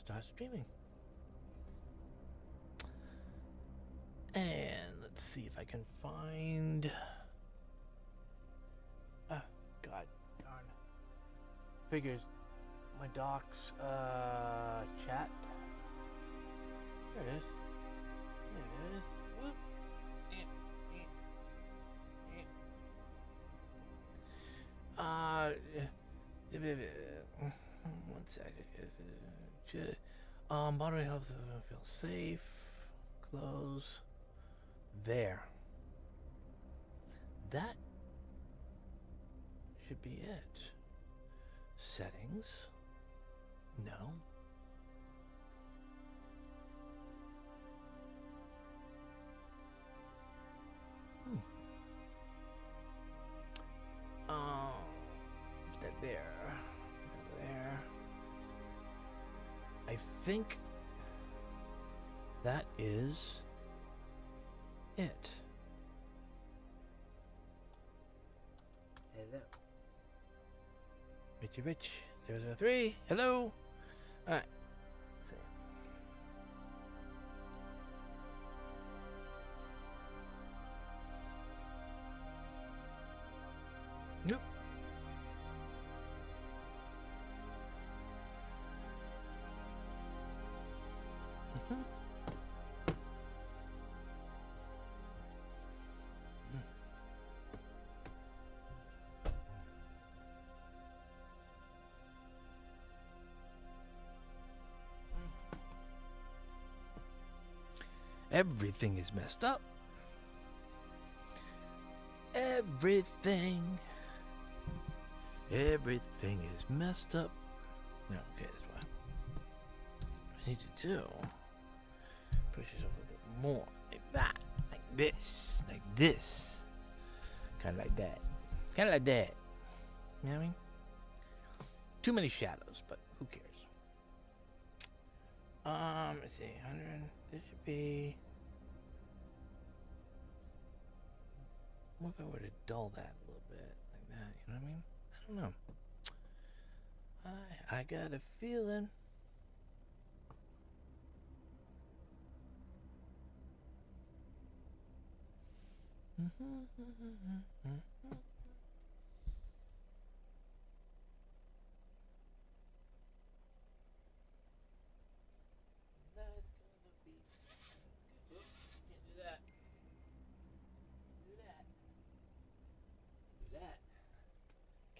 start streaming. And let's see if I can find... Ah, God darn. Figures. My docs, chat. There it is. There it is. Whoop. One second. Moderate helps feel safe. Close. There. That should be it. Settings. No. That there. There. I think that is it. Hello. Richie Rich 003. Hello. Alright. So. Nope. Everything is messed up. Everything is messed up. No, okay, that's what I need to do. Push yourself a little bit more. Like that. Like this. Like this. Kind of like that. Kind of like that. You know what I mean? Too many shadows, but who cares? Let's see. 100. This should be... What if I were to dull that a little bit? Like that, you know what I mean? I don't know. I got a feeling.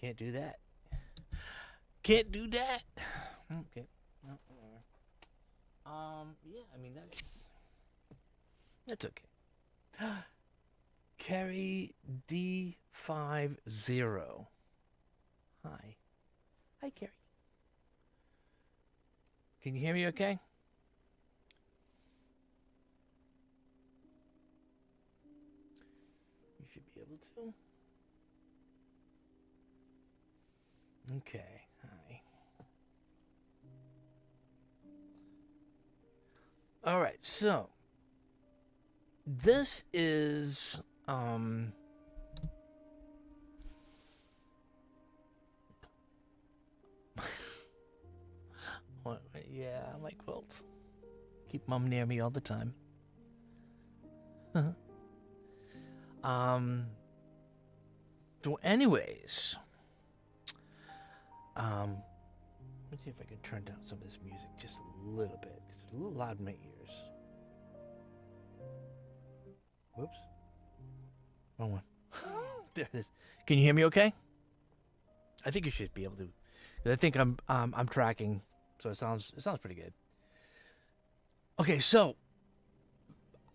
Can't do that. Can't do that. Okay. No, yeah, I mean that's okay. Carrie D50. Hi. Hi, Carrie. Can you hear me okay? You should be able to. Okay, hi. All right, so this is what, yeah, my quilt. Keep mom near me all the time. So anyways, let's see if I can turn down some of this music just a little bit, 'cause it's a little loud in my ears. Whoops. Wrong one. There it is. Can you hear me okay? I think you should be able to. 'Cause I think I'm tracking, so it sounds pretty good. Okay, so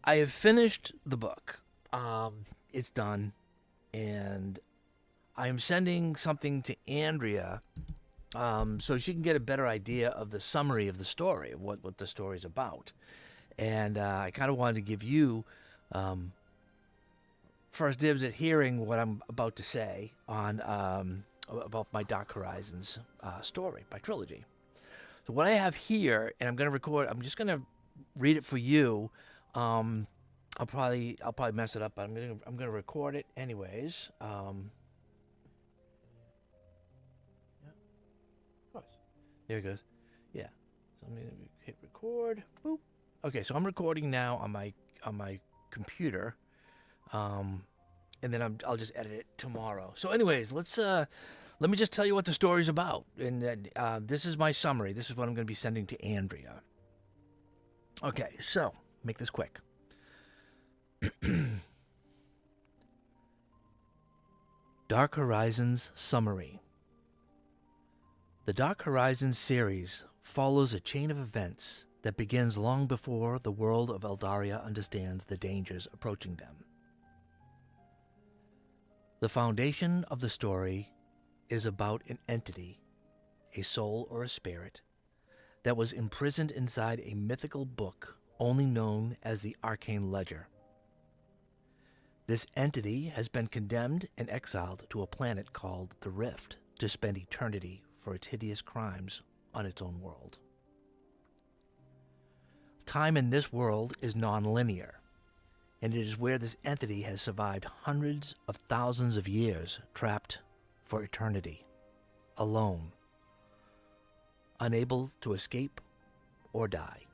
I have finished the book. It's done, and I am sending something to Andrea, so she can get a better idea of the summary of the story, of what the story is about. And I kind of wanted to give you first dibs at hearing what I'm about to say on about my Dark Horizons story, my trilogy. So what I have here, and I'm going to record. I'm just going to read it for you. I'll probably mess it up, but I'm gonna record it anyways. Yeah, of course. There it goes. Yeah. So I'm gonna hit record. Boop. Okay, so I'm recording now on my computer, and then I'll just edit it tomorrow. So, anyways, let me just tell you what the story's about, and this is my summary. This is what I'm going to be sending to Andrea. Okay, so make this quick. Dark Horizons Summary. The Dark Horizons series follows a chain of events that begins long before the world of Eldaria understands the dangers approaching them. The foundation of the story is about an entity, a soul or a spirit, that was imprisoned inside a mythical book only known as the Arcane Ledger. This entity has been condemned and exiled to a planet called the Rift to spend eternity for its hideous crimes on its own world. Time in this world is non-linear, and it is where this entity has survived hundreds of thousands of years trapped for eternity, alone, unable to escape or die.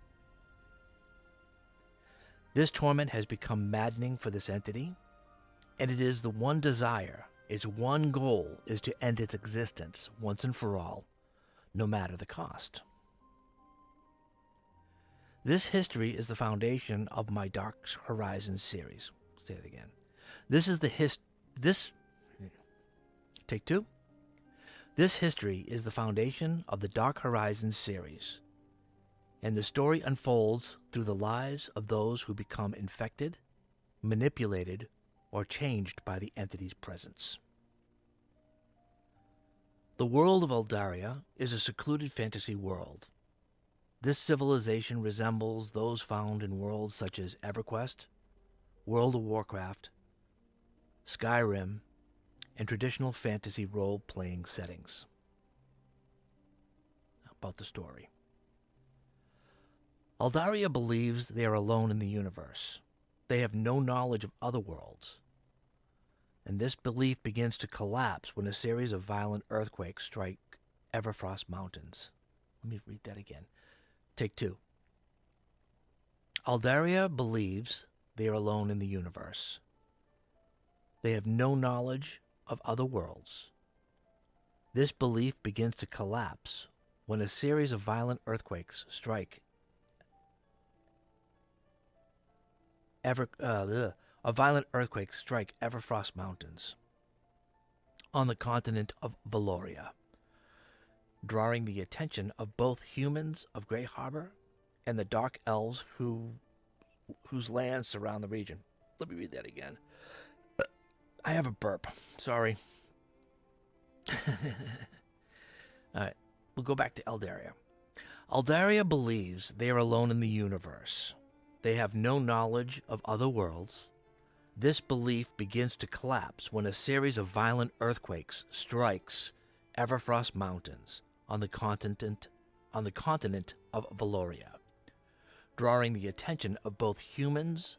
This torment has become maddening for this entity, and it is the one desire, its one goal is to end its existence once and for all, no matter the cost. This history is the foundation of my Dark Horizons series. Say it again. Take two. This history is the foundation of the Dark Horizons series, and the story unfolds through the lives of those who become infected, manipulated, or changed by the entity's presence. The world of Eldaria is a secluded fantasy world. This civilization resembles those found in worlds such as EverQuest, World of Warcraft, Skyrim, and traditional fantasy role-playing settings. About the story. Eldaria believes they are alone in the universe. They have no knowledge of other worlds. And this belief begins to collapse when a series of violent earthquakes strike Everfrost Mountains. Let me read that again. Take two. Eldaria believes they are alone in the universe. They have no knowledge of other worlds. This belief begins to collapse when a series of violent earthquakes strike Everfrost Mountains on the continent of Valoria, drawing the attention of both humans of Grey Harbor and the dark elves whose lands surround the region. Let me read that again. I have a burp. Sorry. All right, we'll go back to Eldaria. Eldaria believes they are alone in the universe. They have no knowledge of other worlds. This belief begins to collapse when a series of violent earthquakes strikes Everfrost Mountains on the continent of Valoria, drawing the attention of both humans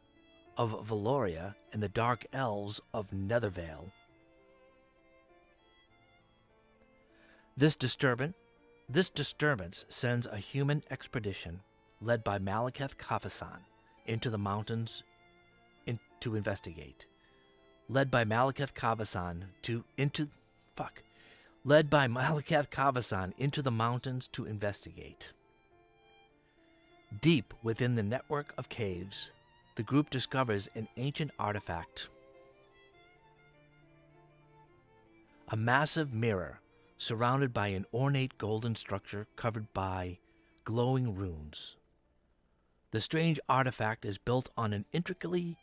of Valoria and the dark elves of Nethervale. This disturbance sends a human expedition led by Malekith Kafasan into the mountains to investigate. Led by Malekith Kafasan into the mountains to investigate. Deep within the network of caves, the group discovers an ancient artifact. A massive mirror surrounded by an ornate golden structure covered by glowing runes. The strange artifact is built on an intricately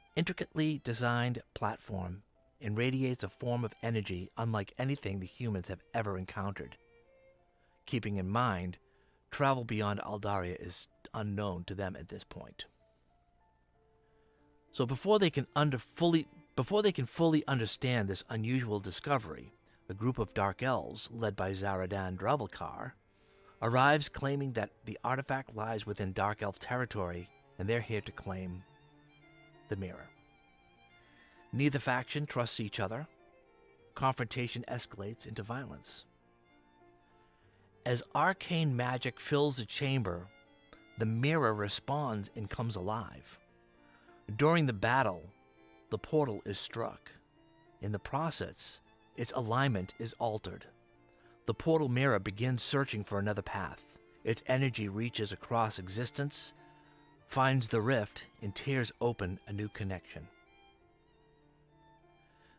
designed platform and radiates a form of energy unlike anything the humans have ever encountered. Keeping in mind, travel beyond Eldaria is unknown to them at this point. So before they can fully understand this unusual discovery, a group of dark elves, led by Zaradan Dravelkar, arrives claiming that the artifact lies within dark elf territory, and they're here to claim the mirror. Neither faction trusts each other. Confrontation escalates into violence. As arcane magic fills the chamber the mirror responds and comes alive. During the battle, the portal is struck. In the process, its alignment is altered. The portal mirror begins searching for another path. Its energy reaches across existence, finds the rift, and tears open a new connection.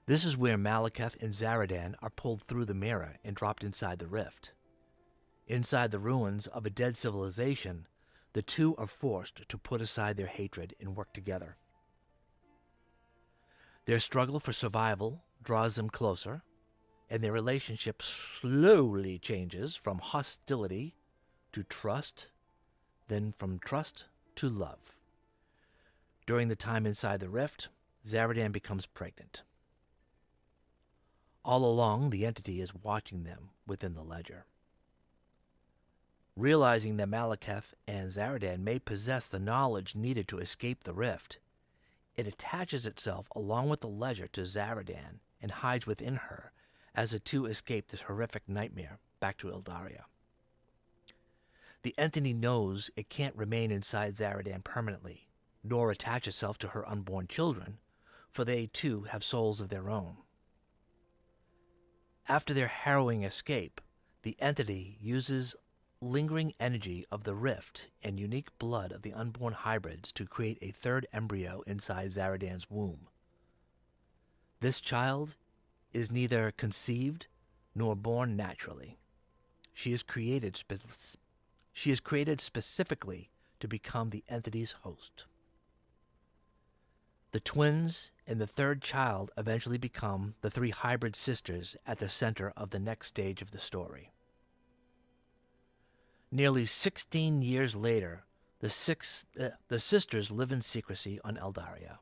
This is where Malekith and Zaradan are pulled through the mirror and dropped inside the rift. Inside the ruins of a dead civilization, the two are forced to put aside their hatred and work together. Their struggle for survival draws them closer, and their relationship slowly changes from hostility to trust, then from trust to love. During the time inside the rift, Zaradan becomes pregnant. All along, the entity is watching them within the ledger. Realizing that Malekith and Zaradan may possess the knowledge needed to escape the rift, it attaches itself along with the ledger to Zaradan and hides within her as the two escape this horrific nightmare back to Eldaria. The entity knows it can't remain inside Zaradan permanently, nor attach itself to her unborn children, for they too have souls of their own. After their harrowing escape, the entity uses lingering energy of the rift and unique blood of the unborn hybrids to create a third embryo inside Zaradan's womb. This child is neither conceived nor born naturally. She is created specifically to become the entity's host. The twins and the third child eventually become the three hybrid sisters at the center of the next stage of the story. Nearly 16 years later, the sisters live in secrecy on Eldaria.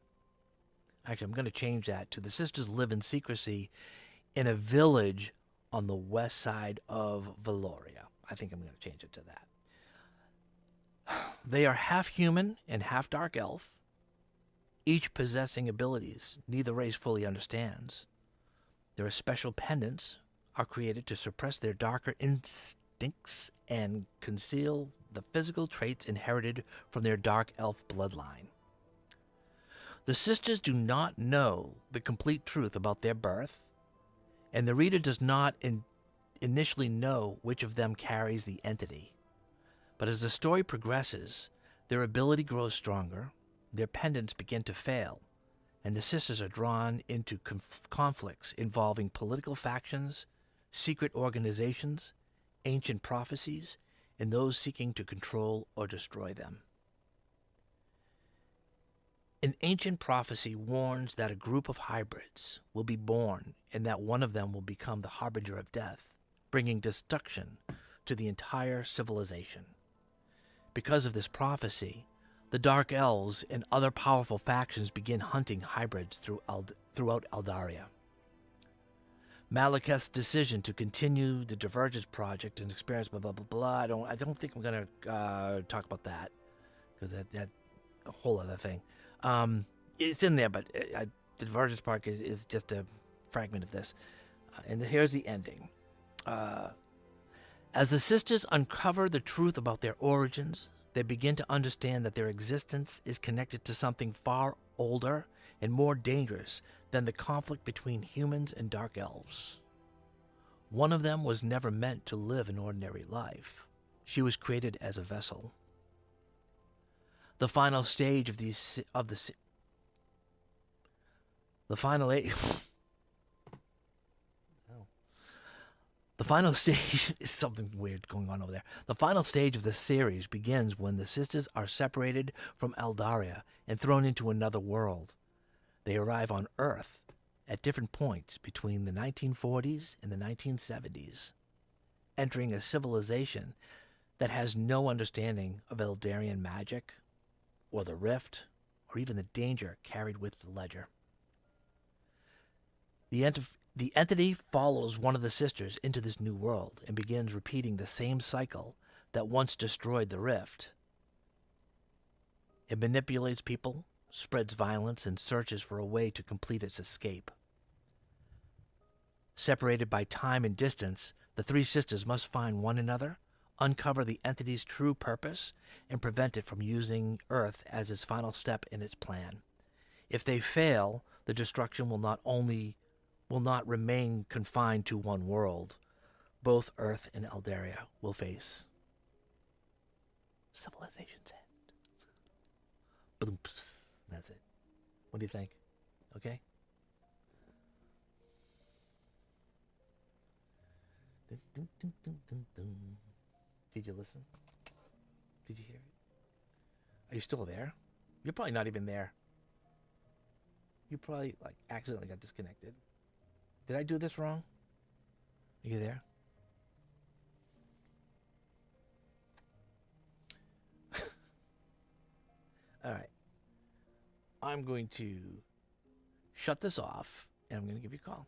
Actually, I'm going to change that to the sisters live in secrecy in a village on the west side of Valoria. I think I'm going to change it to that. They are half human and half dark elf, each possessing abilities neither race fully understands. Their special pendants are created to suppress their darker instincts and conceal the physical traits inherited from their dark elf bloodline. The sisters do not know the complete truth about their birth, and the reader does not initially know which of them carries the entity. But as the story progresses, their ability grows stronger, their pendants begin to fail, and the sisters are drawn into conflicts involving political factions, secret organizations, ancient prophecies, and those seeking to control or destroy them. An ancient prophecy warns that a group of hybrids will be born and that one of them will become the harbinger of death, bringing destruction to the entire civilization. Because of this prophecy, the Dark Elves and other powerful factions begin hunting hybrids throughout Eldaria. Malekith's decision to continue the Divergence Project and experience blah blah blah blah. I don't think I'm gonna talk about that because that a whole other thing. It's in there, but the Divergence Park is just a fragment of this. And here's the ending. As the sisters uncover the truth about their origins, they begin to understand that their existence is connected to something far older and more dangerous than the conflict between humans and dark elves. One of them was never meant to live an ordinary life. She was created as a vessel. The final stage of the final stage is something weird going on over there. The final stage of the series begins when the sisters are separated from Eldaria and thrown into another world. They arrive on Earth at different points between the 1940s and the 1970s, entering a civilization that has no understanding of Eldarian magic, or the rift, or even the danger carried with the ledger. The entity follows one of the sisters into this new world and begins repeating the same cycle that once destroyed the rift. It manipulates people, spreads violence, and searches for a way to complete its escape. Separated by time and distance, the three sisters must find one another, uncover the entity's true purpose, and prevent it from using Earth as its final step in its plan. If they fail, the destruction will not remain confined to one world. Both Earth and Eldaria will face civilization's end. Boom. That's it. What do you think? Okay? Dun, dun, dun, dun, dun, dun. Did you listen? Did you hear it? Are you still there? You're probably not even there. You probably accidentally got disconnected. Did I do this wrong? Are you there? All right. I'm going to shut this off, and I'm going to give you a call.